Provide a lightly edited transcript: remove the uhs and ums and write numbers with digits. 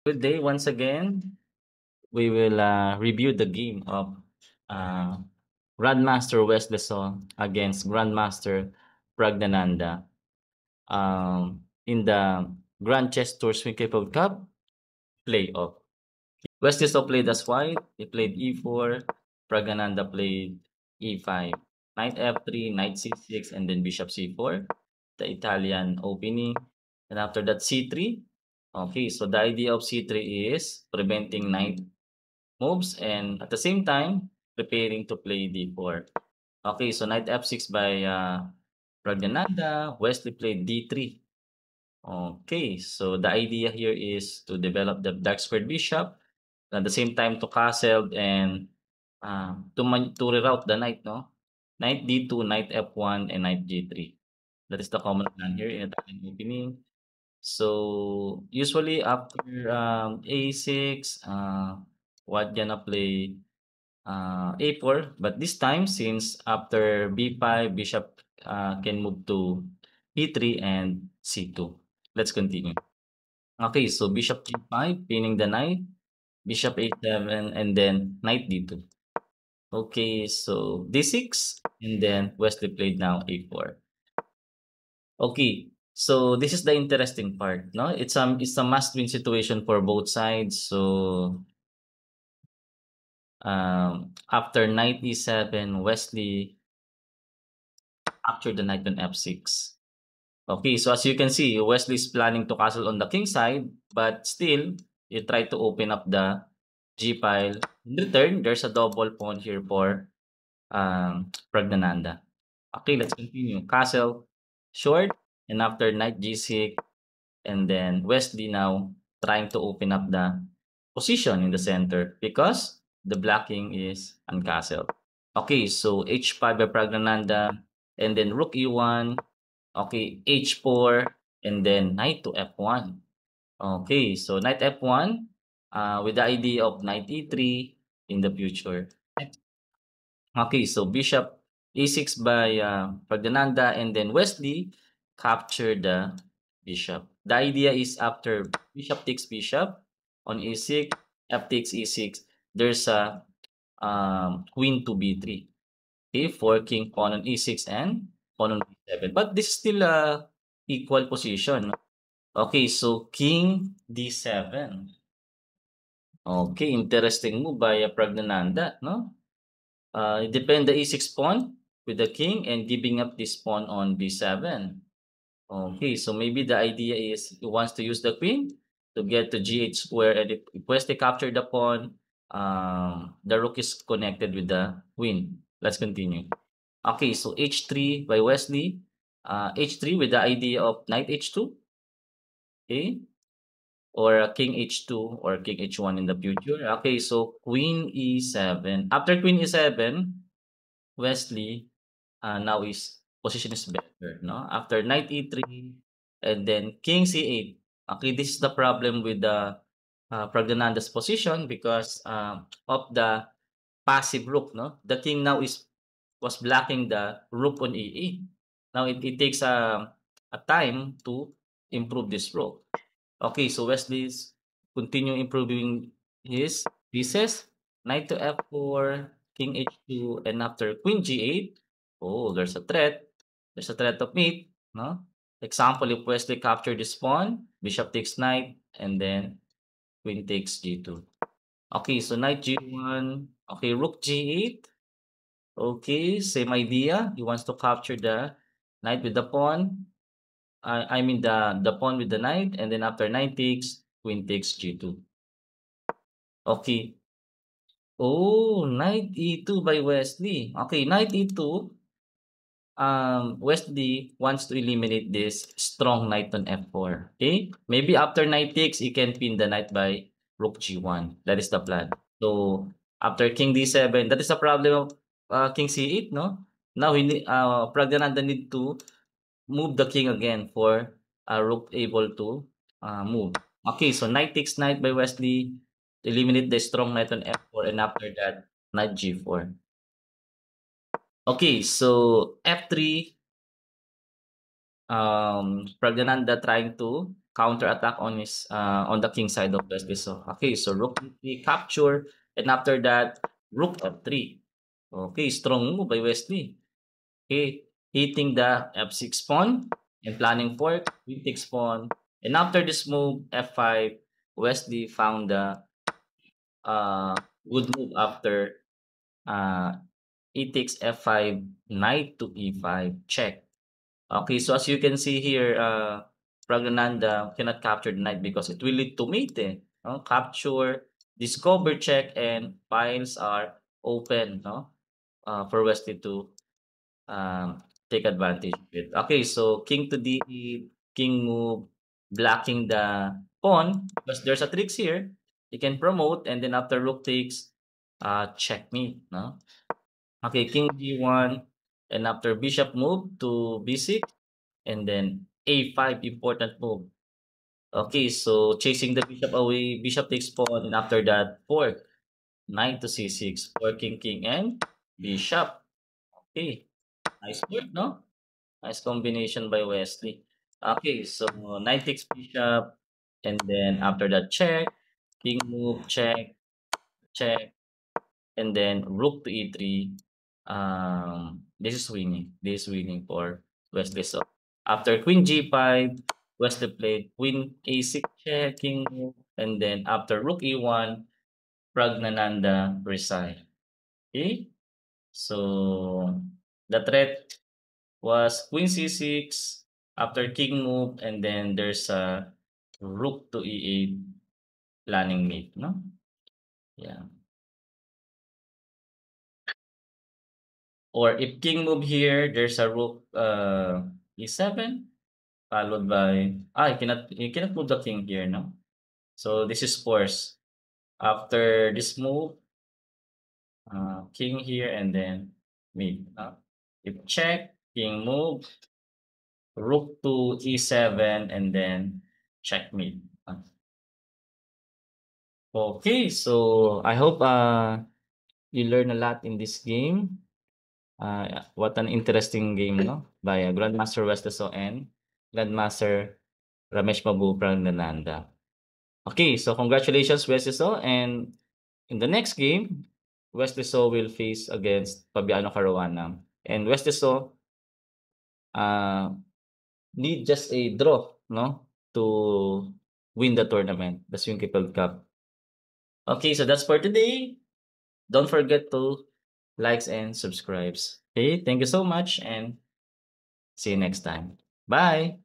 Good day once again. We will review the game of uh, Grandmaster Westleson against Grandmaster Pragnananda in the Grand Chess Tour Swing Cup playoff. Westleson played as white. He played e4. Pragnananda played e5. Knight f3, knight c6, and then bishop c4. The Italian opening. And after that, c3. Okay, so the idea of c3 is preventing knight moves and at the same time preparing to play d4. Okay, so knight f6 by Pragnananda. Wesley played d3. Okay, so the idea here is to develop the dark squared bishop at the same time to castle and to reroute the knight, no? Knight d2, knight f1, and knight g3. That is the common plan here in Italian opening. So usually after a6, what gonna play a4, but this time since after b5, bishop can move to e3 and c2. Let's continue. Okay, so bishop g5, pinning the knight, bishop a7, and then knight d2. Okay, so d6, and then Wesley played now a4. Okay, so this is the interesting part, no? It's a must-win situation for both sides. So after knight e7, Wesley captured the knight on f6. Okay, so as you can see, Wesley is planning to castle on the king side, but still, he tried to open up the g file. In return, there's a double pawn here for Pragnananda. Okay, let's continue. Castle, short, and after knight g6, and then Wesley now trying to open up the position in the center because the blocking is uncastled. Okay, so h5 by Pragnananda, and then rook e1, okay, h4, and then knight to f1. Okay, so knight f1 with the idea of knight e3 in the future. Okay, so bishop e6 by Pragnananda, and then Wesley capture the bishop. The idea is after bishop takes bishop on e6, f takes e6, there's a queen to b3. Okay, for king pawn on e6 and pawn on b7. But this is still a equal position. Okay, so king d7. Okay, interesting move by Pragnananda, no? Defend the e6 pawn with the king and giving up this pawn on b7. Okay, so maybe the idea is he wants to use the queen to get to g8 square, and if Wesley capture the pawn, the rook is connected with the queen. Let's continue. Okay, so h3 by Wesley. H3 with the idea of knight h2. Okay, or king h2 or king h1 in the future. Okay, so queen e7. After queen e7, Wesley now is position is better, no? After knight e3 and then king c8. Okay, this is the problem with the Pragnananda's position because of the passive rook, no? The king now was blocking the rook on e8. Now it takes a time to improve this rook. Okay, so Wesley's continue improving his pieces. Knight to f4, king h2, and after queen g8, oh, there's a threat. There's a threat of mate, no? Example, if Wesley capture this pawn, bishop takes knight, and then queen takes g2. Okay, so knight g1. Okay, rook g8. Okay, same idea. He wants to capture the knight with the pawn. I mean the pawn with the knight, and then after knight takes, queen takes g2. Okay. Oh, knight e2 by Wesley. Okay, knight e2. Wesley wants to eliminate this strong knight on f4. Okay, maybe after knight takes, he can pin the knight by rook g1. That is the plan. So after king d7, that is the problem of king c8. No, now Pragnananda need to move the king again for rook able to move. Okay, so knight takes knight by Wesley to eliminate the strong knight on f4, and after that, knight g4. Okay, so f3, Pragnananda trying to counter attack on the king side of Wesley. So okay, so rook e3 capture, and after that rook f3. Okay, strong move by Wesley. Okay, hitting the f6 pawn and planning for queen takes pawn. And after this move f5, Wesley found the good move after uh, e takes f5, knight to e5, check. Okay, so as you can see here, Pragnananda cannot capture the knight because it will lead to mate. No? Capture, discover, check, and files are open, no? For Wesley to take advantage of it. Okay, so king to d8, king move, blocking the pawn because there's a tricks here. You can promote, and then after rook takes, checkmate. No? Okay, king g1, and after bishop move to b6, and then a5, important move. Okay, so chasing the bishop away, bishop takes pawn, and after that, fork, knight to c6, forking king and bishop. Okay, nice work, no? Nice combination by Wesley. Okay, so knight takes bishop, and then after that, check, king move, check, check, and then rook to e3. This is winning. This is winning for Wesley. So after queen g5, Wesley played queen a6 check, king move, and then after rook e1, Pragnananda resigned. Okay, so the threat was queen c6 after king move, and then there's a rook to e8 planning mate. No, yeah. Or if king move here, there's a rook e7 followed by you cannot move the king here, no? So this is force. After this move, king here and then mate. If check, king move, rook to e7 and then checkmate. Okay, so I hope you learn a lot in this game. What an interesting game, no? By Grandmaster Westeso and Grandmaster Ramesh Babu Pranananda. Okay, so congratulations, Westeso. And in the next game, Westeso will face against Fabiano Caruana. And Westeso uh, need just a draw, no? To win the tournament, the Swing World Cup. Okay, so that's for today. Don't forget to likes and subscribes. Okay, thank you so much and see you next time. Bye.